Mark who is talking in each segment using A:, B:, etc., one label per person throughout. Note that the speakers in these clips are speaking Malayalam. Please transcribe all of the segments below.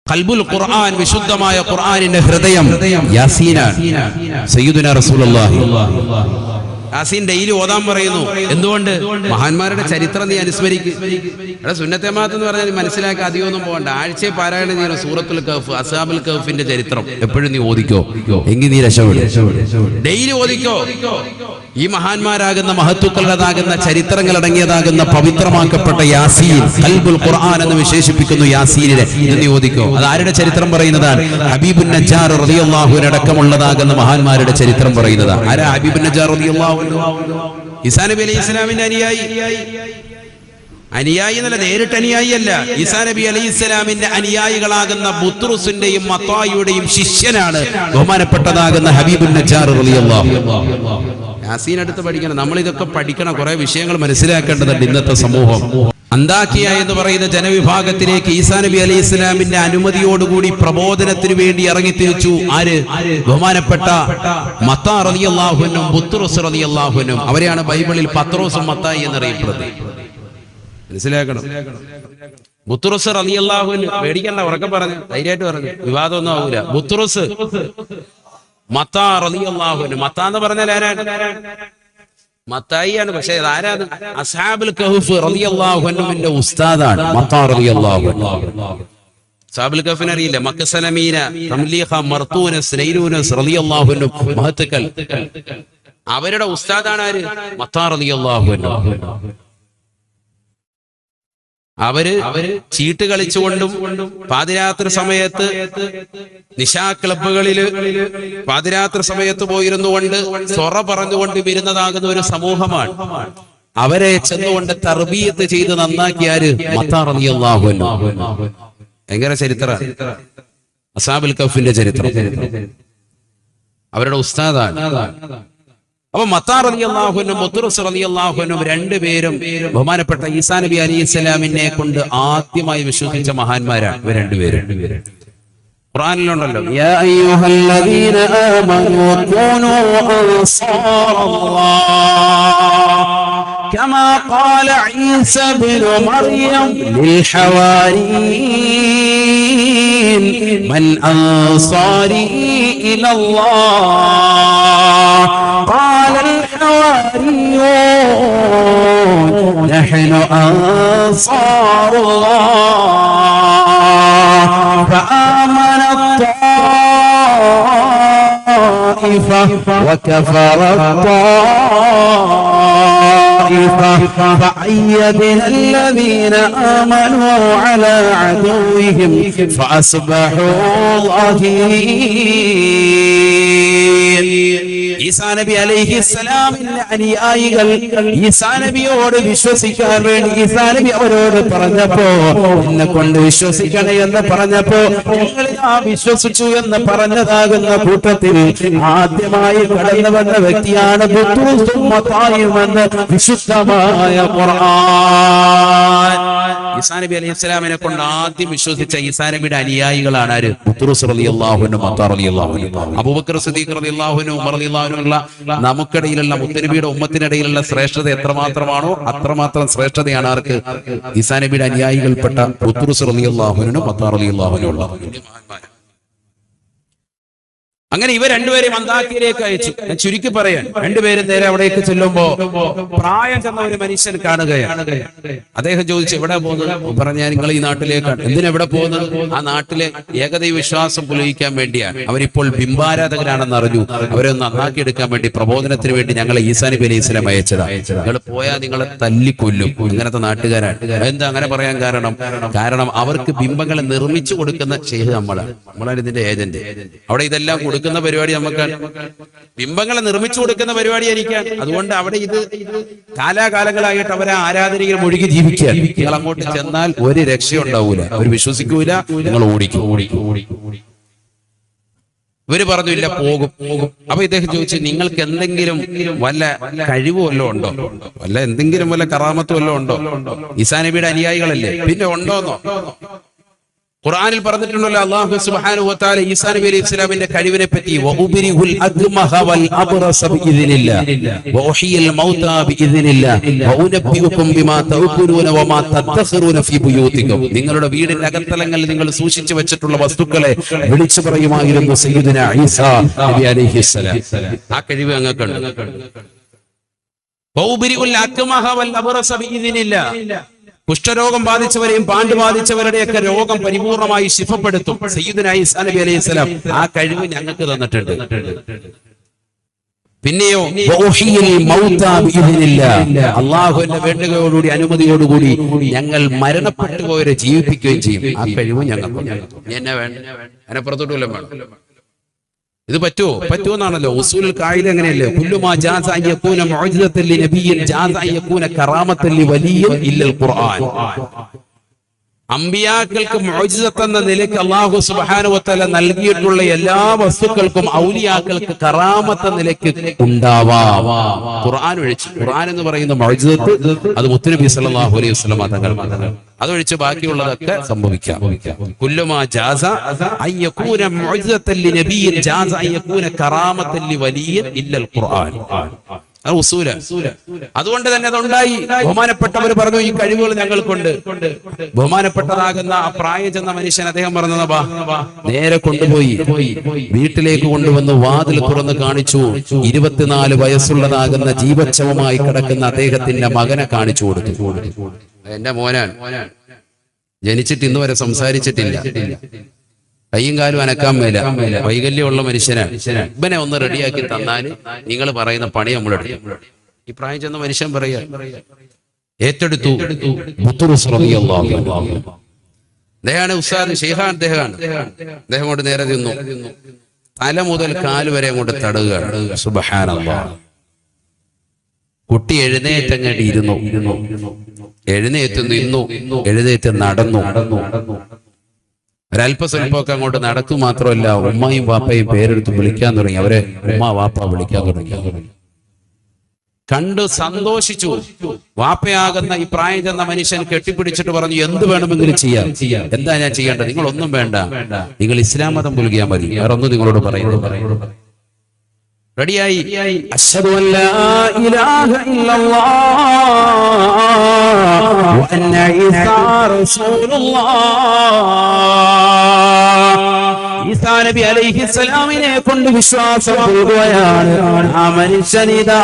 A: ഖൽബുൽ ഖുർആൻ, വിശുദ്ധമായ ഖുർആനിന്റെ ഹൃദയം യാസീനാണ്. സയ്യിദുനാ റസൂലുള്ളാഹി യാസീൻ ഡെയിലി ഓതാൻ പറയുന്നു. എന്തുകൊണ്ട്? മഹാന്മാരുടെ ചരിത്രം നീ അനുസ്മരിക്കുക. ഇവിടെ സുന്നത്തെ ജമാഅത്ത് എന്ന് പറഞ്ഞാൽ മനസ്സിലാക്കി അധികമൊന്നും പോകണ്ട. ആഴ്ചയെ പാരായണം ചെയ്യുന്ന സൂറത്തുൽ കഹ്ഫ്, അസ്ഹാബുൽ കഹ്ഫിന്റെ ചരിത്രം എപ്പോഴും നീ ഓദിക്കോ, എങ്കിൽ നീ രക്ഷപ്പെടും. ഡെയിലി ഓദിക്കോ. ഈ മഹാന്മാരാകുന്ന മഹത്തുക്കളുടേതാകുന്ന ചരിത്രങ്ങൾ അടങ്ങിയതാകുന്ന പവിത്രമാക്കപ്പെട്ട യാസീൻ, ഖൽബുൽ ഖുർആൻ എന്ന് വിശേഷിപ്പിക്കുന്നു യാസീനിനെ. ഇത് നീ ഓദിക്കോ. അത് ആരുടെ ചരിത്രം പറയുന്നതാണ്? ഹബീബുൻ നജ്ജാർ റളിയല്ലാഹു അൻഹു അടക്കമുള്ളതാകുന്ന മഹാന്മാരുടെ ചരിത്രം പറയുന്നതാണ്. ആരാ ഹബീബുൻ നജ്ജാർ റളിയല്ലാഹു അൻഹു? ഈസാ നബി അലൈഹി ഇസ്ലാമിന്റെ അനുയായി എന്നല്ല, നേരിട്ട് അനുയായി അല്ല. ഈസാ നബി അലൈഹി ഇസ്ലാമിന്റെ അനുയായികളാകുന്ന ബുത്രുസിന്റെയും മത്തായിയുടെയും ശിഷ്യനാണ് ബഹുമാനപ്പെട്ടതാകുന്ന ഹബീബുൻ നജ്ജാർ റളിയല്ലാഹു അൻഹു. യാസീൻ അടുത്ത് പഠിക്കണം. നമ്മൾ ഇതൊക്കെ പഠിക്കണം. കുറെ വിഷയങ്ങൾ മനസ്സിലാക്കേണ്ടതുണ്ട്. ഇന്നത്തെ സമൂഹം അന്താക്കിയ എന്ന് പറയുന്ന ജനവിഭാഗത്തിലേക്ക് ഈസാ നബി അലൈഹി ഇസ്ലാമിന്റെ അനുമതിയോടുകൂടി പ്രബോധനത്തിന് വേണ്ടി ഇറങ്ങിത്തിരിച്ചു. ആര്? ബഹുമാനപ്പെട്ട മത്താ റളിയല്ലാഹു അൻഹു, ബുത്രുസ് റളിയല്ലാഹു അൻഹു. അവരെയാണ് ബൈബിളിൽ പത്രോസും മത്തായി എന്നറിയപ്പെടുന്നത്. മനസ്സിലാക്കണം. ബുത്രുസ് റളിയല്ലാഹു അൻഹു, പേടിക്കണ്ട, ഉറക്കെ പറഞ്ഞു, ധൈര്യമായിട്ട് പറഞ്ഞു, വിവാദമൊന്നും ആവൂല. ബുത്രുസ്, മത്താ റളിയല്ലാഹു അൻഹു. മത്താ എന്ന് പറഞ്ഞാൽ ആരാണ്? മത്തായിയാണ്. പക്ഷേ ആരാണ്? അസ്ഹാബുൽ കഹ്ഫ് റളിയല്ലാഹു അൻഹുവിന്റെ ഉസ്താദാണ് മത്താ റളിയല്ലാഹു അൻഹു. അസ്ഹാബുൽ കഹ്ഫിനെ അറിയില്ല? മക്കസലമീന, തംലീഖ, മർതൂനസ്, നൈരൂനസ് റളിയല്ലാഹു അൻഹു മഹത്തുക്കൾ. അവരുടെ ഉസ്താദാണ് ആര്? മത്താ റളിയല്ലാഹു അൻഹു. അവര് ചീട്ട് കളിച്ചുകൊണ്ടും പാതിരാത്രി സമയത്ത് നിശാ ക്ലബുകളില് പാതിരാത്രി സമയത്ത് പോയിരുന്നു കൊണ്ട് സൊറ പറഞ്ഞുകൊണ്ട് വരുന്നതാകുന്ന ഒരു സമൂഹമാണ്. അവരെ ചെന്നുകൊണ്ട് തർബീയത്ത് ചെയ്ത് നന്നാക്കിയാര്? മത്താ റളിയല്ലാഹു അൻഹു. ഭയങ്കര ചരിത്രം. അസ്ഹാബുൽ കഹ്ഫിന്റെ ചരിത്രം. അവരുടെ ഉസ്താദാണ്. അപ്പൊ മത്താ റളിയല്ലാഹു അൻഹു, ബുത്രുസ് റളിയല്ലാഹു അൻഹു രണ്ടുപേരും ബഹുമാനപ്പെട്ട ഈസാ നബി അലൈഹി ഇസ്ലാമിനെ കൊണ്ട് ആദ്യമായി വിശ്വസിച്ച മഹാന്മാരാണ് ഇവർ രണ്ടുപേരും. ഖുർആനിലുണ്ടല്ലോ, യാ അയ്യുഹല്ലദീന ആമനൂ കൂനൂ അൻസാറല്ലാഹ് കമാ ഖാല ഈസാ ഇബ്നു മർയം ലിൽ ഹവാരിയീൻ മൻ അൻസാരി ഇലല്ലാഹ് قال الحواريون نحن أنصار الله فآمن الطائفة وكفر الطائفة فأيدنا الذين آمنوا على عدوهم فأصبحوا ظاهرين. ഈസാ നബി അലൈഹിസ്സലാമിന്റെ അനുയായികൾ ഈസാ നബിയോട് വിശ്വസിക്കാൻ വേണ്ടി ഈസാ നബി അവരോട് പറഞ്ഞപ്പോ, എന്നെ കൊണ്ട് വിശ്വസിക്കണേ എന്ന് പറഞ്ഞപ്പോ ഞങ്ങൾ വിശ്വസിച്ചു എന്ന് പറഞ്ഞതാകുന്ന കൂട്ടത്തിൽ ആദ്യമായി കടന്നു വന്ന വ്യക്തിയാണ് ബുത്രുസും മത്തായിയും എന്ന് വിശുദ്ധമായ ഖുർആൻ. ഈസാ നബി അലൈഹിസ്സലാമിനെ കൊണ്ട് ആദ്യം വിശ്വസിച്ച ഈസാ നബിയുടെ അനുയായികളാണ് ആര്? ബുത്രുസ് റളിയല്ലാഹു അൻഹു, മത്താ റളിയല്ലാഹു അൻഹു. അബൂബക്കർ സിദ്ദീഖ് റളിയല്ലാഹു അൻഹു, ഉമർ റളിയല്ലാഹു അൻഹു. നമുക്കിടയിലുള്ള മുത്തനബിയുടെ ഉമ്മത്തിനിടയിലുള്ള ശ്രേഷ്ഠത എത്രമാത്രമാണോ അത്രമാത്രം ശ്രേഷ്ഠതയാണ് ആർക്ക്? ഈസാ നബിയുടെ അനുയായികൾപ്പെട്ട ബുത്രുസ് റളിയല്ലാഹു അൻഹു, മത്താ റളിയല്ലാഹു അൻഹു. അങ്ങനെ ഇവർ രണ്ടുപേരെയും അന്താക്കിയയിലേക്ക് അയച്ചു. ഞാൻ ചുരുക്കി പറയാൻ, രണ്ടുപേരും നേരെ അവിടേക്ക് ചെല്ലുമ്പോ പ്രായം ചെന്ന ഒരു മനുഷ്യൻ കാണുകയാണ്. അദ്ദേഹം ചോദിച്ചു, എവിടെ പോകുന്നത്? പറഞ്ഞ, നിങ്ങൾ ഈ നാട്ടിലേക്കാണ്. എന്തിനെവിടെ പോകുന്നത്? ആ നാട്ടിലെ ഏകദൈവ വിശ്വാസം പുലയിക്കാൻ വേണ്ടിയാണ്. അവരിപ്പോൾ ബിംബാരാധകരാണെന്ന് അറിഞ്ഞു. അവരെ ഒന്ന് നന്നാക്കിയെടുക്കാൻ വേണ്ടി പ്രബോധനത്തിന് വേണ്ടി ഞങ്ങളെ ഈസാ നബി അലൈഹി സ്വലാം അയച്ചതാണ്. നിങ്ങൾ പോയാൽ നിങ്ങളെ തല്ലിക്കൊല്ലും. ഇങ്ങനത്തെ നാട്ടുകാരാണ്. എന്താ അങ്ങനെ പറയാൻ കാരണം അവർക്ക് ബിംബങ്ങളെ നിർമ്മിച്ചു കൊടുക്കുന്ന ശൈഖ് നമ്മളാണ് ഇതിന്റെ ഏജന്റ്. അവിടെ ഇതെല്ലാം കൊടുക്കുന്ന പരിപാടി നമുക്കാണ്. ബിംബങ്ങളെ നിർമ്മിച്ചു കൊടുക്കുന്ന പരിപാടി എനിക്കാണ്. അതുകൊണ്ട് അവിടെ ഇത് കാലാകാലങ്ങളായിട്ട് അവരെ ആരാധനയിൽ മുഴുകി ജീവിക്കുക. നിങ്ങൾ അങ്ങോട്ട് ചെന്നാൽ ഒരു രക്ഷയുണ്ടാവൂല, അവർ വിശ്വസിക്കൂല, നിങ്ങൾ ഓടിക്കും. ഇവര് പറഞ്ഞു, ഇല്ല, പോകും. അപ്പൊ ഇദ്ദേഹം ചോദിച്ചു, നിങ്ങൾക്ക് എന്തെങ്കിലും വല്ല കഴിവ് വല്ലതും ഉണ്ടോ? വല്ല എന്തെങ്കിലും വല്ല കറാമത്ത് വല്ലതും ഉണ്ടോ? ഈസാ നബിയുടെ അനുയായികളല്ലേ, പിന്നെ ഉണ്ടോന്നോ? ഖുർആനിൽ പറഞ്ഞിട്ടുണ്ടല്ലോ അല്ലാഹു സുബ്ഹാനഹു വ തആല ഈസാ നബി അലൈഹി ഇസ്ലാമിന്റെ കഴിവിനെ പറ്റി വഉബരിഹുൽ അദ്മഹ വൽ അബ്റസ ബിഇذനില്ലാഹ് വഉഹിയൽ മൗതാ ബിഇذനില്ലാഹ് വഉനബ്ബിഉകും ബിമാ തഅകുലൂന വമാ തദ്ഖിറൂന ഫീ ബുയൂതികും. നിങ്ങളുടെ വീടിന്റെ അകത്തളങ്ങളിൽ നിങ്ങൾ സൂക്ഷിച്ചു വെച്ചിട്ടുള്ള വസ്തുക്കളെ വിളിച്ചു പറയുമായിരുന്നു സയ്യിദുനാ ഈസാ നബി അലൈഹി ഇസ്ലാം. ആ കഴിവ് അങ്ങക്കുണ്ട്. വഉബരിഹുൽ അദ്മഹ വൽ അബ്റസ ബിഇذനില്ലാഹ്. കുഷ്ഠരോഗം ബാധിച്ചവരെയും പാണ്ട് ബാധിച്ചവരുടെയൊക്കെ രോഗം പരിപൂർണമായി ശിഫപ്പെടുത്തും സയ്യിദുനാ ഈസാ നബി അലൈഹി സ്വലാം. ആ കഴിവ് ഞങ്ങൾക്ക് തന്നിട്ടുണ്ട്. പിന്നെയോ അള്ളാഹുവിന്റെ വേണ്ടുകയോടുകൂടി അനുമതിയോടുകൂടി ഞങ്ങൾ മരണപ്പെട്ടു പോയവരെ ജീവിപ്പിക്കുകയും ചെയ്യും. ആ കഴിവ് ഞങ്ങൾക്ക് എന്നെ വേണ്ട അതിനപ്പുറത്തോട്ടും വേണം. ഇത് പറ്റുമോ എന്നാണല്ലോ ഉസൂലുൽ ഖായിദ. അങ്ങനെയല്ലേ കുല്ലുമാ ജാസ അൻ യകൂന മുഅ്ജിസത്തൻ ലിനബിയ്യിൻ ജാസ അൻ യകൂന കറാമത്തൻ ലിവലിയ്യിൻ ഇല്ലൽ ഖുർആൻ. അമ്പിയാക്കൾക്ക് മുഅ്ജിസത്ത് എന്ന നിലയ്ക്ക് അല്ലാഹു സുബ്ഹാനഹു വ തആല നൽകിയിട്ടുള്ള എല്ലാ വസ്തുക്കൾക്കും ഔലിയാക്കൾക്ക് കറാമത്ത് നിലയ്ക്ക് ഉണ്ടാവാം, ഖുർആൻ ഒഴിച്ച്. ഖുർആൻ എന്ന് പറയുന്ന മുഅ്ജിസത്ത് അത് മുത്തുനബി സല്ലല്ലാഹു അലൈഹി വസല്ലം തങ്ങൾ അതൊഴിച്ച് ബാക്കിയുള്ളതൊക്കെ സംഭവിക്കാം. കുല്ലുമാ ജാസ അൻ യകൂന മുഅ്ജിസത്തൻ ലിനബിയ്യിൻ ജാസ അൻ യകൂന കറാമത്തൻ ലിവലിയ്യിൻ ഇല്ലൽ ഖുർആൻ. ഉസൂല. അതുകൊണ്ട് തന്നെ അതുണ്ടായി. ബഹുമാനപ്പെട്ടവർ പറഞ്ഞു ഈ കഴിവുകൾ ഞങ്ങൾക്കുണ്ട്. ബഹുമാനപ്പെട്ടതാകുന്ന ആ പ്രായം ചെന്ന മനുഷ്യൻ അദ്ദേഹം പറഞ്ഞതാ നേരെ കൊണ്ടുപോയി വീട്ടിലേക്ക് കൊണ്ടുവന്ന് വാതിൽ തുറന്ന് കാണിച്ചു. 24 വയസ്സുള്ളതാകുന്ന ജീവച്ഛവമായി കിടക്കുന്ന അദ്ദേഹത്തിന്റെ മകനെ കാണിച്ചു കൊടുത്തു. എന്റെ മോനാൻ ജനിച്ചിട്ട് ഇന്ന് വരെ സംസാരിച്ചിട്ടില്ല, കയ്യും കാലും അനക്കാൻ മേല, വൈകല്യമുള്ള മനുഷ്യനാണ്. ഇവനെ ഒന്ന് റെഡിയാക്കി തന്നാൽ നിങ്ങൾ പറയുന്ന പണി നമ്മളെടുക്കും. ഈ പ്രായം ചെന്ന മനുഷ്യൻ പറയാ ഏറ്റെടുത്തു. അദ്ദേഹമാണ് ഉസ്താദ് ഷെയ്ഖാൻ. അദ്ദേഹം കൊണ്ട് നേരെ നിന്നു. തല മുതൽ കാല് വരെ അങ്ങോട്ട് തടുകയാണ്. സുബ്ഹാനല്ലാഹ്. കുട്ടി എഴുന്നേറ്റങ്ങോട്ട് ഇരുന്നു. എഴുന്നേറ്റ് നിന്നു. എഴുന്നേറ്റ് നടന്നു. ഒരല്പസ്വല്പമൊക്കെ അങ്ങോട്ട് നടക്കും. മാത്രമല്ല ഉമ്മയും വാപ്പയും പേരെടുത്ത് വിളിക്കാൻ തുടങ്ങി. അവരെ ഉമ്മ വാപ്പ വിളിക്കാൻ തുടങ്ങി. കണ്ടു സന്തോഷിച്ചു. വാപ്പയാകുന്ന ഈ പ്രായം ചെന്ന മനുഷ്യൻ കെട്ടിപ്പിടിച്ചിട്ട് പറഞ്ഞു എന്ത് വേണമെങ്കിലും ചെയ്യാം. എന്താ ഞാൻ ചെയ്യേണ്ടത്? നിങ്ങൾ ഒന്നും വേണ്ട, നിങ്ങൾ ഇസ്ലാം മതം പുൽകിയാൽ മതി, വേറൊന്നും നിങ്ങളോട് പറയുന്നു. റെഡിയായി. അശ്ഹദു അൻ ലാ ഇലാഹ ഇല്ലല്ലാഹ് വ അന്ന ഈസാ റസൂലുള്ളാഹ്. ഈസാ നബി അലൈഹിസ്സലാമിനെ കൊണ്ട് വിശ്വാസം പുൽകുകയാണ്. ആ മനുഷ്യനിതാ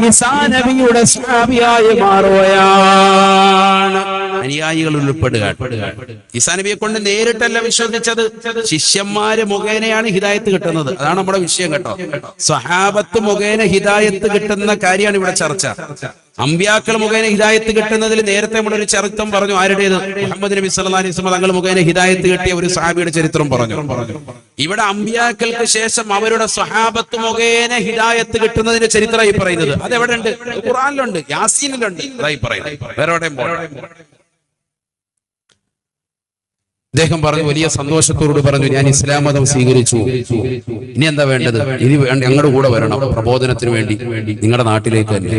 A: ഈസാ നബിയുടെ സ്വഹാബിയായി മാറുകയാണ്. അനുയായികൾ ഉൾപ്പെടുകയാണ്. ഈസാ നബിയെ കൊണ്ട് നേരിട്ടല്ല വിശ്വസിച്ചത്, ശിഷ്യന്മാര് മുഖേനയാണ് ഹിദായത്ത് കിട്ടുന്നത്. അതാണ് നമ്മുടെ വിഷയം കേട്ടോ. സ്വഹാബത്ത് മുഖേന ഹിദായത്ത് കിട്ടുന്ന കാര്യമാണ് ഇവിടെ ചർച്ച. അമ്പിയാക്കൾ മുഖേന ഹിദായത്ത് കിട്ടുന്നതിൽ നേരത്തെ നമ്മളൊരു ചരിത്രം പറഞ്ഞു. ആരുടേത്? മുഹമ്മദ് നബി സല്ലല്ലാഹു അലൈഹി വസല്ലം തങ്ങൾ മുഖേന ഹിദായത്ത് കിട്ടിയ ഒരു സ്വഹാബിയുടെ ചരിത്രം പറഞ്ഞു. ഇവിടെ അമ്പിയാക്കൾക്ക് ശേഷം അവരുടെ സ്വഹാബത്ത് മുഖേന ഹിദായത്ത് കിട്ടുന്നതിന്റെ ചരിത്രമായി പറയുന്നത്. അതെവിടെ ഉണ്ട്? ഖുർആനിലുണ്ട്, യാസീനിലുണ്ട്. അതായി പറയുന്നത്. വേറെ എവിടെയും പോകണം. അദ്ദേഹം പറഞ്ഞു, വലിയ സന്തോഷത്തോട് പറഞ്ഞു, ഞാൻ ഇസ്ലാം മതം സ്വീകരിച്ചു. ഇനി എന്താ വേണ്ടത്? ഇനി ഞങ്ങളുടെ കൂടെ വരണം പ്രബോധനത്തിന് വേണ്ടി. നിങ്ങളുടെ നാട്ടിലേക്ക് തന്നെ,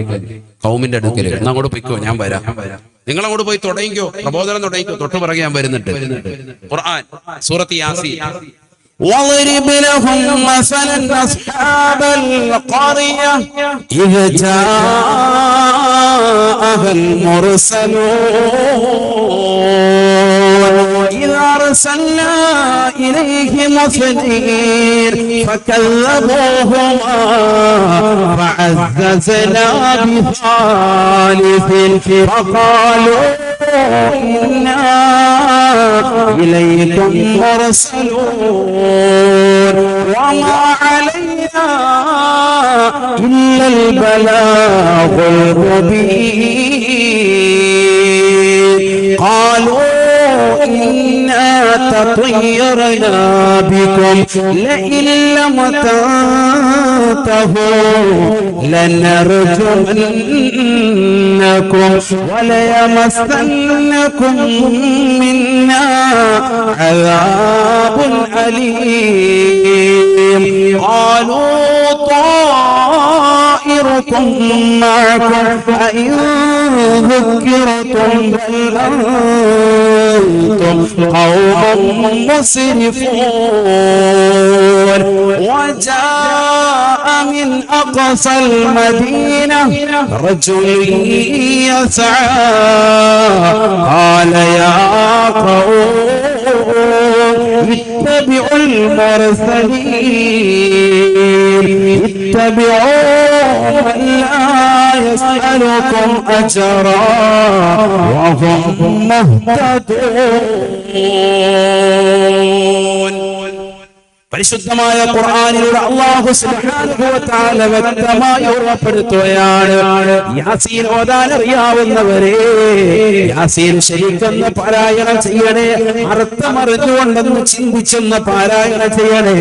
A: കൗമിന്റെ അടുക്കലേക്ക്. എന്നാ അങ്ങോട്ട് പോയിക്കോ, ഞാൻ വരാം. നിങ്ങൾ അങ്ങോട്ട് പോയി തുടങ്ങിക്കോ, പ്രബോധനം തുടങ്ങിക്കോ. തൊട്ടു പിറകെ ഞാൻ വരുന്നുണ്ട്. ഖുർആൻ സൂറത്ത് യാസീൻ. واضرب لهم مثلا أصحاب القرية إذ جاءها المرسلون إذ أرسلنا إليهم اثنين فكذبوهما فعززنا بثالث فقالوا إنا إليكم مرسلون وما علينا إلا البلاغ المبين قالوا إنا تطيرنا بكم لئن لم تنتهوا لنرجمنكم وليمسنكم منا عذاب أليم قالوا طائركم
B: يكن معكم أئن ذكرتم بل أنتم قوم مسرفون وجاء من أقصى المدينة رجل يسعى قال يا قوم اتبعوا المرسلين اتبعوا من لا يسألكم أجرا وهم مهتدون. പരിശുദ്ധമായ ഖുർആനിലൂടെ അല്ലാഹു സുബ്ഹാനഹു വ തആല വ്യക്തമായി ഓർമ്മപ്പെടുത്തുകയാണ്, യാസീൻ ഓതാൻ അറിയാവുന്നവരെ യാസീൻ ശരിക്കൊന്ന് പാരായണം ചെയ്യണേ, അർത്ഥമറിഞ്ഞുകൊണ്ടെന്ന് ചിന്തിച്ചെന്ന് പാരായണം ചെയ്യണേ.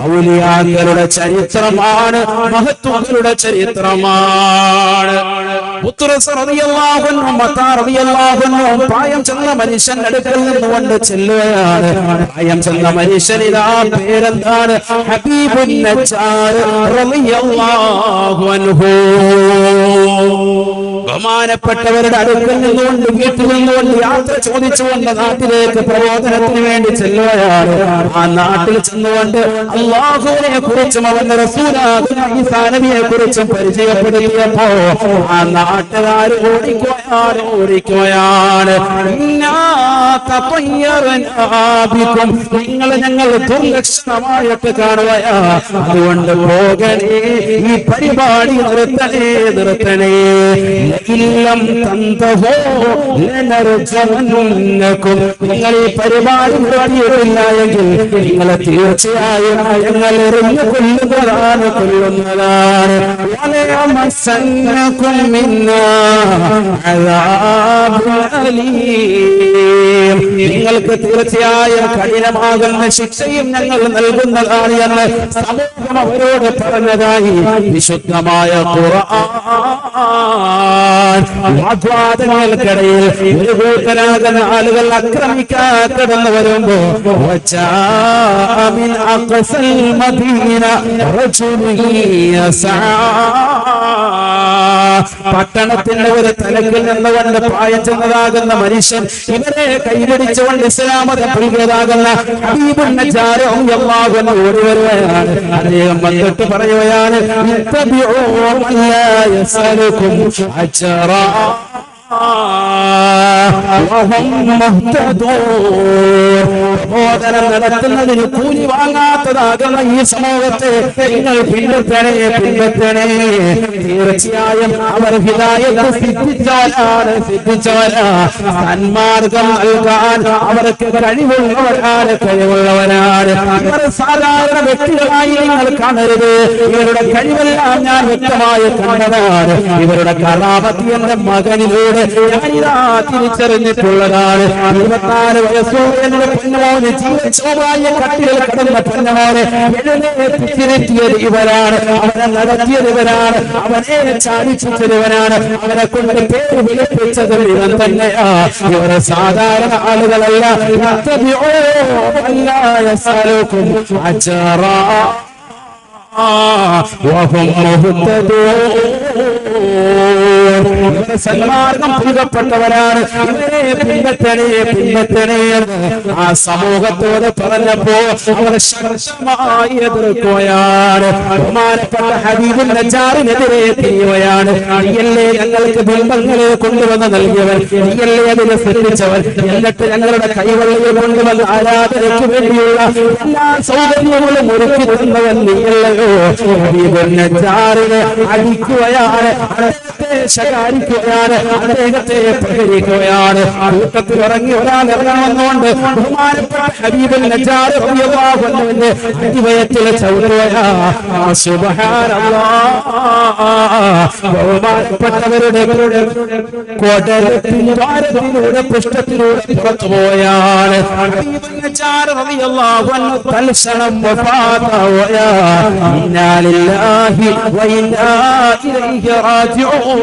B: ഔലിയാക്കളുടെ ചരിത്രമാണ്, മഹത്വങ്ങളുടെ ചരിത്രമാണ്. പ്രായം ചെന്ന മനുഷ്യൻ അടുക്കൽ നിന്നുകൊണ്ട് ചെല്ലുകയാണ്. പ്രായം ചെന്ന മനുഷ്യൻ ഇതാ പേരെന്താണ്? ഹബീബുൻ നജ്ജാർ റളിയല്ലാഹു അൻഹു. ബഹുമാനപ്പെട്ടവരുടെ അടുക്കൽ നിന്നുകൊണ്ട്, വീട്ടിൽ നിന്നുകൊണ്ട് യാത്ര ചോദിച്ചുകൊണ്ട് നാട്ടിലേക്ക് പ്രബോധനത്തിന് വേണ്ടി ചെല്ലുകയാണ്. ആ നാട്ടിൽ ചെന്നുകൊണ്ട് അല്ലാഹുവിനെ കുറിച്ചും അവന്റെ റസൂലായ ഈസാ നബിയെ കുറിച്ചും പരിചയപ്പെടുത്തിയപ്പോ ആ നാട്ടുകാർ ഓടിക്കുകയാണ്. നിങ്ങൾ ഞങ്ങൾ ദുർലക്ഷണമായിട്ട് കാണുകയാ, അതുകൊണ്ട് പോകണേ, ഈ പരിപാടി നിർത്തണേ. ഇല്ലം തന്തഹോ ലനർജമന്നകും. നിങ്ങൾ ഈ പരിപാടി നിർത്തിയിട്ടില്ല എങ്കിൽ നിങ്ങളെ തീർച്ചയായും ഞങ്ങൾ എറിഞ്ഞു കൊല്ലുന്നതാണ്. വലയമസന്നകും മിന്നാ അദാബുൻ അലീം. നിങ്ങൾക്ക് തീർച്ചയായും കഠിനമാകുന്ന ശിക്ഷയും ഞങ്ങൾ നൽകുന്നതാണ് എന്ന് സമൂഹം അവരോട് പറഞ്ഞതായി വിശുദ്ധമായ ഖുർആൻ. വാഗ്വാദങ്ങൾക്കിടയിൽ ഒരു കൂട്ടരാകുന്ന ആളുകൾ ആക്രമിക്കാൻ കടന്നു വരുമ്പോ പട്ടണത്തിന്റെ ഒരു തലക്കിൽ നിന്നുകൊണ്ട് പ്രായം ചെന്നതാകുന്ന മനുഷ്യൻ ഇവരെ കൈപിടിച്ചുകൊണ്ട് ഇസ്ലാമത പുൽകിയതാകുന്ന ഹബീബുൻ നജ്ജാർ റളിയല്ലാഹു അൻഹു ഓടി വരുകയാണ്. അദ്ദേഹം വന്നിട്ട് പറയുകയാണ്, ഇത്തബിഉ മൻ ലാ യസ്അലുകും അജ്റാ പ്രബോധനം നടത്തുന്നതിന് കൂലി വാങ്ങാത്തതാകുന്ന ഈ സമൂഹത്തെ നിങ്ങൾ പിന്തുണേ. തീർച്ചയായും അവർ ഹിദായത്ത് സിദ്ധിച്ചവരാണ്. സന്മാർഗം നൽകാൻ അവർക്ക് കഴിവുള്ളവരാണ്. ഇവർ സാധാരണ വ്യക്തികളായി നിങ്ങൾ കാണരുത്. ഇവരുടെ കഴിവെല്ലാം ഞാൻ വ്യക്തമായി കണ്ടതാണ്. ഇവരുടെ കറാമത്ത് എന്റെ മകനിലൂടെ ഞാനിതാ തിരിച്ചറിഞ്ഞിട്ടുള്ളതാണ്. 24 വയസ്സോടെ എന്റെ പൊന്നമോന് ജീവശോഭായ കട്ടികൾ കടന്ന പൊന്നമോനെ എഴുന്നേറ്റിരുത്തിയത് ഇവരാണ്. അവനെ നടത്തിയത് ഇവരാണ്. അവനെ ചാടിച്ചവരാണ്. അവനെ കൊണ്ട് പേര് വിളിപ്പിച്ചത് ഇവൻ തന്നെയാ. ഇവർ സാധാരണ ആളുകളല്ല. സന്മാർഗം പുൽകപ്പെട്ടവരാണ്. ഇവരെ പിൻപറ്റണേ എന്ന് ആ സമൂഹത്തോട് പറഞ്ഞപ്പോ അവർ ശക്തമായി എതിർക്കുകയാണ്. ബഹുമാനപ്പെട്ട ഹബീബുൻ നജ്ജാറിനെതിരെ തിരിയുകയാണ്. നീയല്ലേ ഞങ്ങൾക്ക് ബിംബങ്ങളെ കൊണ്ടുവന്ന് നൽകിയവൻ, നീയല്ലേ അതിനെ സൃഷ്ടിച്ചവൻ, എന്നിട്ട് ഞങ്ങളുടെ കൈവെള്ളയിൽ കൊണ്ടുവന്ന് ആരാധനയ്ക്ക് വേണ്ടിയുള്ള എല്ലാ സൗകര്യങ്ങളും ഒരുക്കി തന്നവൻ നീയല്ലയോ. ഹബീബുൻ നജ്ജാറിനെ അടിക്കുകയാണ്, ശകാരിക്കുകയാണ്, അദ്ദേഹത്തെ പ്രഹരിക്കുകയാണ്. കൂട്ടത്തിൽ ഇറങ്ങി ഒരാൾ ഇറങ്ങണമെന്നുകൊണ്ട് ബഹുമാനപ്പെട്ട ഹബീബുൻ നജ്ജാർ റളിയല്ലാഹു അൻഹുവിന്റെ അടിവയറ്റിലെ ചൗരവയാ. സുബ്ഹാനല്ലാഹ്. ബഹുമാനപ്പെട്ടവരുടെ ദ്വാരത്തിലൂടെ പൃഷ്ഠത്തിലൂടെ പുറത്തുപോയാണ്. ഹബീബുൻ നജ്ജാർ റളിയല്ലാഹു അൻഹു തൽക്ഷണം വഫാത്താവുകയാണ്. ഇന്നാ ലില്ലാഹി വ ഇന്നാ ഇലൈഹി ഇലൈഹി റാജിഊൻ.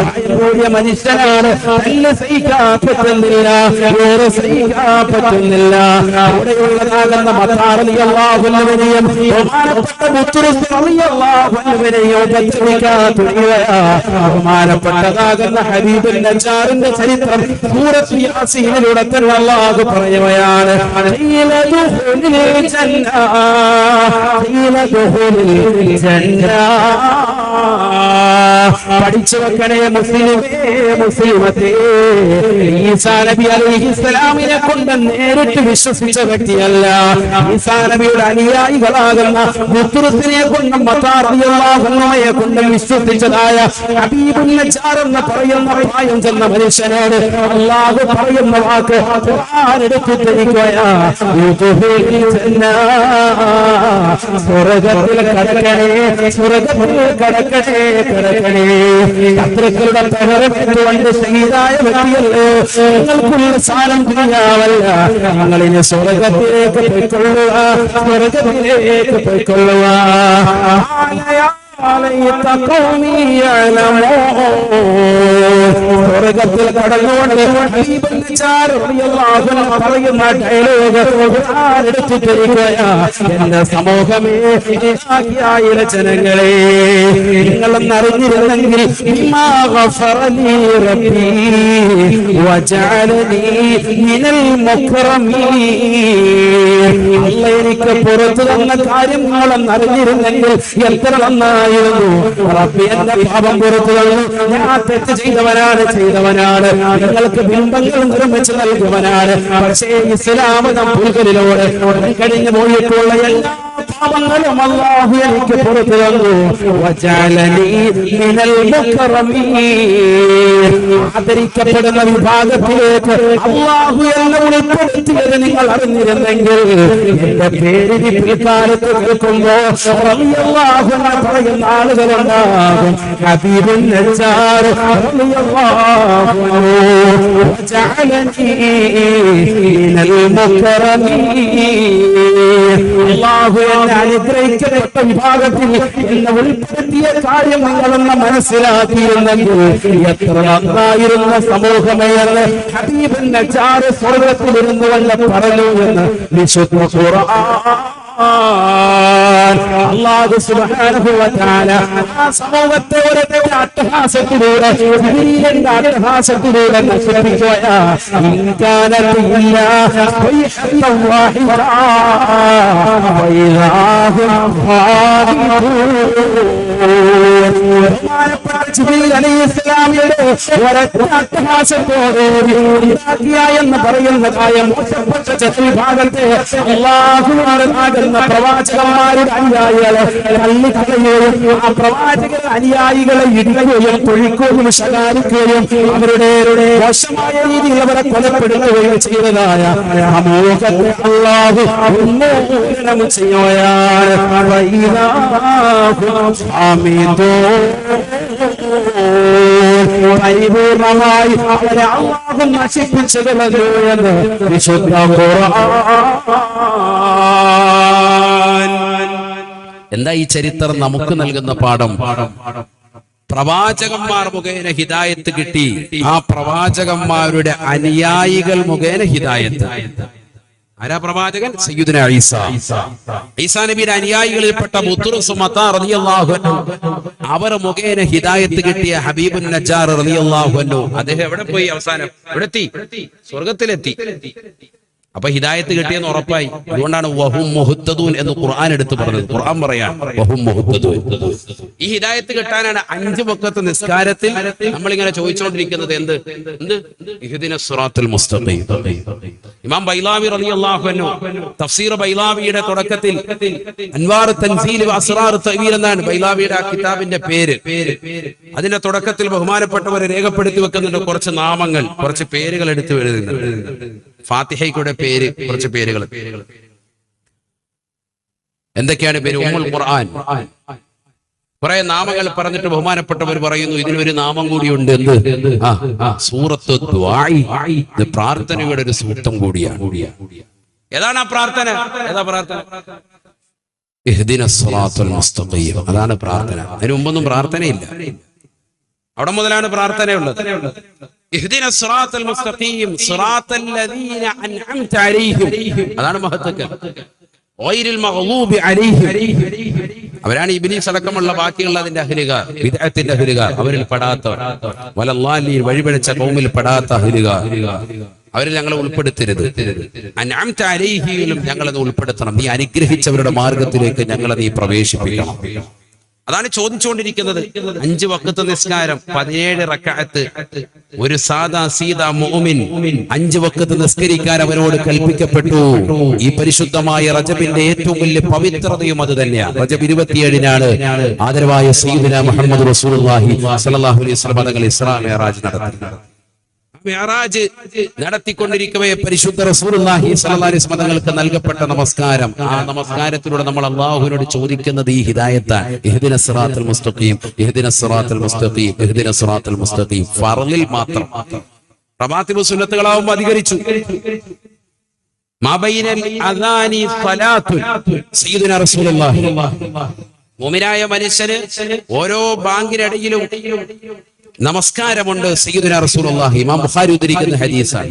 B: പ്രായംകൂടിയ മനുഷ്യനാണ്, തല്ല് സഹിക്കാൻ പറ്റുന്നില്ല, വേറെ സഹിക്കാൻ പറ്റുന്നില്ല. അവിടെയുള്ളതാകുന്ന മത്താർ റളിയല്ലാഹു അൻഹുവിനെയും ബഹുമാനപ്പെട്ട ബുത്റുസ് റളിയല്ലാഹു അൻഹുവിനെയും ഉപദ്രവിക്കാൻ തുടങ്ങിയ ബഹുമാനപ്പെട്ടതാകുന്ന ഹബീബുൻ നജ്ജാറിന്റെ ചരിത്രം സൂറത്ത് യാസീനിലൂടെ തന്നെ അല്ലാഹു പറയുകയാണ്. പഠിച്ചു വെക്കണേ മുസ്ലിമേ, മുസ്ലിമത്തേ, ഈസാ നബി അലൈഹിസ്സലാമിനെ കൊണ്ട് നേരിട്ട് വിശ്വസിച്ച വ്യക്തിയല്ല. ഈസാ നബിയുടെ അനുയായികളാകുന്ന ബുത്റുസിനെ കൊണ്ടും മത്താർ റളിയല്ലാഹു അൻഹുയെ കൊണ്ടും വിശ്വസിച്ചതായ ഹബീബുൻ നജ്ജാർ എന്ന് പറയുന്ന പ്രായം ചെന്ന മനുഷ്യനോട് അല്ലാഹു പറയുന്ന വാക്ക് ഖുർആൻ എടുത്തിരിക്കുകയാ. സ്വർഗ്ഗത്തിൽ കടക്കണേ, സ്വർഗ്ഗത്തിൽ കടക്കണേ, കടക്കണേ. ശത്രുക്കളുടെ പ്രഹരമേറ്റുകൊണ്ട് ഷഹീദായ വ്യക്തിയല്ലേ, നിങ്ങൾക്കുള്ള സാരം ദുനിയാവല്ല, നിങ്ങളിനി സ്വർഗ്ഗത്തിലേക്ക് പോയിക്കൊള്ളുക, സ്വർഗ്ഗത്തിലേക്ക് പോയിക്കൊള്ളുക. സ്വർഗ്ഗത്തിൽ കടന്നുകൊണ്ട് ഹബീബുൻ നജ്ജാർ റളിയല്ലാഹു അൻഹു പറയുന്ന ഡയലോഗ് ഖുർആൻ എടുത്തിരിക്കുകയാ. എന്റെ സമൂഹമേ, ആകിയായ ജനങ്ങളെ, നിങ്ങളൊന്ന് അറിഞ്ഞിരുന്നെങ്കിൽ ബിമാ ഗഫറലി റബ്ബി വജഅലനി മിനൽ മുക്രമീൻ. അല്ലാഹ് എനിക്ക് പുറത്തു തന്ന കാര്യം നിങ്ങളൊന്ന് അറിഞ്ഞിരുന്നെങ്കിൽ എത്ര നന്നായിരുന്നു. റബ്ബി എന്റെ പാപം പുറത്തു തന്നു, ഞാൻ തെറ്റ് ചെയ്തവനാണ്, നിങ്ങൾക്ക് ബിംബങ്ങൾ നിർമ്മിച്ചു നൽകുവനാണ്. പക്ഷേ ഇസ്ലാം പുൽകളിലൂടെ കഴിഞ്ഞു പോയിട്ടുള്ള എല്ലാ പാപങ്ങളും അല്ലാഹു എനിക്ക് പുറത്തു തന്നു. വജഅലനി മിനൽ മുക്രമീൻ. ആദരിക്കപ്പെടുന്ന വിഭാഗത്തിലേക്ക് അല്ലാഹു എന്നെ ഉൾപ്പെടുത്തിയത് നിങ്ങൾ അറിഞ്ഞിരുന്നെങ്കിൽ എന്റെ പേര് പിൽക്കാലത്ത് കേൾക്കുമ്പോ റളിയല്ലാഹു അൻഹു പറയുന്ന ആളുകളുണ്ടാകും. ഹബീബുൻ നജ്ജാർ റളിയല്ലാഹു അൻഹു വജഅലനി മിനൽ മുക്രമീൻ. അല്ലാഹു എന്നെ അനുഗ്രഹിക്കപ്പെട്ട വിഭാഗത്തിൽ എന്നെ ഉൾപ്പെടുത്തിയ കാര്യം നിങ്ങളെന്ന് മനസ്സിലാക്കിയിരുന്നെങ്കിൽ എത്ര നന്നായിരുന്ന സമൂഹമേയെന്ന് ഹബീബുൻ നജ്ജാർ സ്വർഗ്ഗത്തിലിരുന്നു കൊണ്ട് പറഞ്ഞു എന്ന് വിശുദ്ധ ഖുർആൻ. അല്ലാഹു സുബ്ഹാനഹു വ തആല ആ സമൂഹത്തെ ഒരൊറ്റ അട്ടഹാസത്തിലൂടെ, അട്ടഹാസത്തിലൂടെ നശിപ്പിക്കുകയാ. ഇൻകാനത ഇല്ലാ സ്വൈഹത്തൻ വാഹിദ വഇലാഹും ഖാദിദൂൻ. ബഹുമാനപ്പെട്ട ജിബ്രീൽ അലൈഹിസ്സലാമിയുടെ ഒരൊറ്റ അട്ടഹാസത്തോടെ എന്ന് പറയുന്നതായ മോശപ്പെട്ട വിഭാഗത്തെ അല്ലാഹുവിന്റെ പ്രവാചകന്മാരുടെ അനുയായികളെ തള്ളിക്കളയുകയും ആ പ്രവാചകരുടെ അനുയായികളെ ഇടിക്കുകയും തൊഴിക്കുകയും ശകാരിക്കുകയും അവരുടെ മോശമായ രീതിയിൽ അവരെ കൊലപ്പെടുത്തുകയും ചെയ്തതായ സമൂഹത്തെ അല്ലാഹു ഉന്മൂലനം ചെയ്യുകയാണ്. പരിപൂർണമായി അവരെ അല്ലാഹു നശിപ്പിച്ചു കളഞ്ഞു എന്ന് വിശുദ്ധ ഖുർആൻ.
A: എന്താ ഈ ചരിത്രം നമുക്ക് നൽകുന്ന പാഠം? പ്രവാചകന്മാർ മുഖേന ഹിദായത്ത് കിട്ടി, ആ പ്രവാചകന്മാരുടെ അനുയായികൾ മുഖേന ഹിദായത്ത്. ആരാ പ്രവാചകൻ? സയ്യിദുനാ ഈസാ നബിയുടെ അനുയായികളിൽപ്പെട്ട ബുത്റുസ് മത്താർ റളിയല്ലാഹു അൻഹു, അവർ മുഖേന ഹിദായത്ത് കിട്ടിയ ഹബീബുൻ നജ്ജാർ റളിയല്ലാഹു അൻഹു, അദ്ദേഹം എവിടെ പോയി? അവസാനം എവിടെത്തി? സ്വർഗ്ഗത്തിലെത്തി. അപ്പൊ ഹിദായത്ത് കിട്ടിയെന്ന് ഉറപ്പായി. അതുകൊണ്ടാണ് വഹും മുഹ്തദൂൻ എന്ന് ഖുർആൻ എടുത്തു പറഞ്ഞത്. ഖുർആൻ പറയാൻ വഹും മുഹ്തദൂൻ. ഈ ഹിദായത്ത് കിട്ടാനാണ് 5 വഖത്ത് നിസ്കാരത്തിൽ നമ്മളിങ്ങനെ ചോദിച്ചുകൊണ്ടിരിക്കുന്നത്. എന്ത്? ഇഹ്ദിനസ് സിറാത്തുൽ മുസ്തഖീം. ഇമാം ബൈലാവി റളിയല്ലാഹു അൻഹു തഫ്സീർ ബൈലാവിയുടെ തുടക്കത്തിൽ അൻവാർ തൻസീൽ വ അസ്റാർ തഅവീൽ എന്നാണ് ബൈലാവിയുടെ ആ കിതാബിന്റെ പേര്. അതിന്റെ തുടക്കത്തിൽ ബഹുമാനപ്പെട്ടവരെ രേഖപ്പെടുത്തി വെക്കുന്നുണ്ട് കുറച്ച് നാമങ്ങൾ, കുറച്ച് പേരുകൾ എടുത്തു എഴുതുന്നുണ്ട്. ഫാത്തിഹയുടെ പേര്, കുറച്ച് പേരുകൾ. എന്തൊക്കെയാണ് പേര്? ഉമ്മുൽ ഖുർആൻ. കുറെ നാമങ്ങൾ പറഞ്ഞിട്ട് ബഹുമാനപ്പെട്ടവർ പറയുന്നു ഇതിനൊരു നാമം കൂടിയുണ്ട്. എന്ത്? സൂറത്തു ദുആഇ. ഇത് പ്രാർത്ഥനയുടെ ഒരു സൂക്തം കൂടിയാണ്. ഏതാണ് ആ പ്രാർത്ഥന? ഏതാ പ്രാർത്ഥന? ഇഹ്ദിനസ് സിറാത്തുൽ മുസ്തഖീം. അതാണ് പ്രാർത്ഥന. അതിന് മുമ്പൊന്നും പ്രാർത്ഥനയില്ല, അവിടെ മുതലാണ് പ്രാർത്ഥനയുള്ളത്. ഇഹ്ദിനസ് സിറാത്തുൽ മുസ്തഖീം സിറാത്തൽ ലദീന അൻഅംത അലൈഹിം. അതാണ് മഹത്വക്കൾ. ഗൈറിൽ മഗ്ളൂബി അലൈഹിം. അവരാണ് ഇബ്ലീസ് അടക്കമുള്ള ബാക്കിയുള്ള അതിന്റെ അഹ്ലുകാർ, ബിദ്അത്തിന്റെ അഹ്ലുകാർ, അവരിൽ പെടാത്തവർ. വലല്ലാഹി വഴിപിഴച്ച ഖൗമിൽ പെടാത്ത അഹ്ലുകാർ, അവരിൽ ഞങ്ങളെ ഉൾപ്പെടുത്തരുത്. അൻഅംത അലൈഹിയിലും ഞങ്ങളത് ഉൾപ്പെടുത്തണം. നീ അനുഗ്രഹിച്ചവരുടെ മാർഗത്തിലേക്ക് ഞങ്ങളെ നീ പ്രവേശിപ്പിക്കണം. അതാണ് ചോദിച്ചുകൊണ്ടിരിക്കുന്നത്. 5 വഖത്ത് നിസ്കാരം, 17 റക്അത്ത്. ഒരു സാദാ സീദാ മുഅ്മിൻ 5 വഖത്ത് നിസ്കരിക്കാൻ അവരോട് കൽപ്പിക്കപ്പെട്ടു. ഈ പരിശുദ്ധമായ റജബിന്റെ ഏറ്റവും വലിയ പവിത്രതയും അത് തന്നെയാണ്. റജബ് 27-നാണ് ആദരവായ സയ്യിദുനാ മുഹമ്മദ് റസൂലുള്ളാഹി സ്വല്ലല്ലാഹു അലൈഹി വസല്ലം തങ്ങൾ ഇസ്രാ മിഅ്റാജ് നടത്തി. മിഅ്റാജ് നടത്തിക്കൊണ്ടിരിക്കവേ പരിശുദ്ധ റസൂലുള്ളാഹി സ്വല്ലല്ലാഹു അലൈഹി വസല്ലം തങ്ങൾക്ക് നൽകപ്പെട്ട നമസ്കാരം, ആ നമസ്കാരത്തിലൂടെ നമ്മൾ അല്ലാഹുവിനോട് ചോദിക്കുന്നത് ഈ ഹിദായത്താണ്. ഇഹ്ദിനസ് സിറാത്തുൽ മുസ്തഖീം, ഇഹ്ദിനസ് സിറാത്തുൽ മുസ്തഖീം, ഇഹ്ദിനസ് സിറാത്തുൽ മുസ്തഖീം. ഫർളിൽ മാത്രം. റവാത്തിബ് സുന്നത്തുകളാവുമ്പോൾ അധികരിച്ചു. മാ ബൈനൽ അദാനി സ്വലാത്തുൻ. സയ്യിദുനാ റസൂലുള്ളാഹി മുഅ്മിനായ മനുഷ്യന് ഓരോ ബാങ്കിനിടയിലും നമസ്കാരമുണ്ട്. സയ്യിദുനാ റസൂലുള്ളാഹി ഇമാം ബുഖാരി ഉദ്ധരിക്കുന്ന ഹദീസാണ്.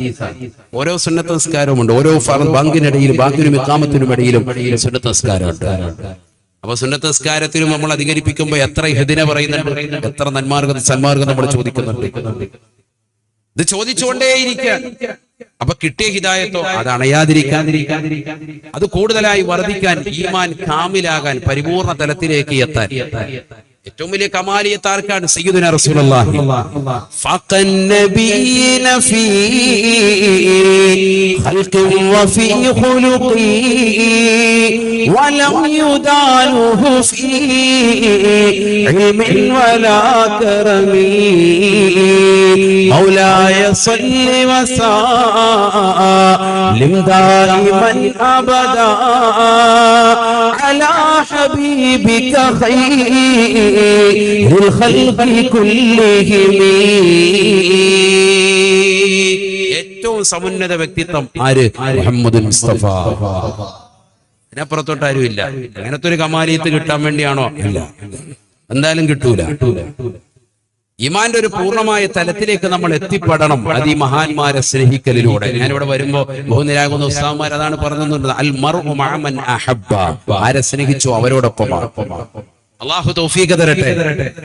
A: ഓരോ സുന്നത്ത് നിസ്കാരവുമുണ്ട്. ഓരോ ബാങ്കിനിടയിലും ബാങ്കിനും ഇഖാമത്തിനും ഇടയിലും സുന്നത്ത് നിസ്കാരമുണ്ട്. അപ്പൊ സുന്നത്ത് നിസ്കാരത്തിലും നമ്മൾ അധികരിപ്പിക്കുമ്പോൾ എത്ര ഇഹ്ദിന പറയുന്നുണ്ട്, എത്ര നന്മാർഗം സന്മാർഗം നമ്മൾ ചോദിക്കുന്നുണ്ട്. ഇത് ചോദിച്ചുകൊണ്ടേയിരിക്കുക. അപ്പൊ കിട്ടിയ ഹിദായത്തോ അത് അണയാതിരിക്കാൻ, അത് കൂടുതലായി വർദ്ധിക്കാൻ, ഈമാൻ കാമിലാകാൻ, പരിപൂർണ തലത്തിലേക്ക് എത്താൻ ഏറ്റവും വലിയ കമാലിയത്ത് ആർക്കാണ്? സയ്യിദുനാ റസൂലുള്ളാഹി. ഫഖൻ നബിയ്ന ഫീ ഖൽഖി വഫീ ഖുലുഖി വലം യുദാനുഹു ഫീ ഇൽമിൻ വലാ കറമി മൗലായ സ്വല്ലി വസല്ലിം ദായിമൻ അബദാ അലാ ഹബീബിക ഖൈർ ഏറ്റവും സമുന്നത വ്യക്തിത്വം ആര്? മുഹമ്മദ് മുസ്തഫ. ഇതിനപ്പുറത്തോട്ട് ആരുമില്ല. അങ്ങനത്തെ ഒരു കമാലിയത്ത് കിട്ടാൻ വേണ്ടിയാണോ? ഇല്ല, എന്തായാലും കിട്ടൂല. ഈമാന്റെ ഒരു പൂർണ്ണമായ തലത്തിലേക്ക് നമ്മൾ എത്തിപ്പെടണം. അത് ഈ മഹാന്മാരെ സ്നേഹിക്കലിലൂടെ. ഞാനിവിടെ വരുമ്പോ ബഹുനിരാകുന്ന ഉസ്താദ്മാർ അതാണ് പറഞ്ഞത്, അൽ മർഉ മഅ മൻ അഹബ്ബ. ആരെ സ്നേഹിച്ചോ അവരോടൊപ്പമാണ്. അല്ലാഹു തൗഫീഖ് തരട്ടെ.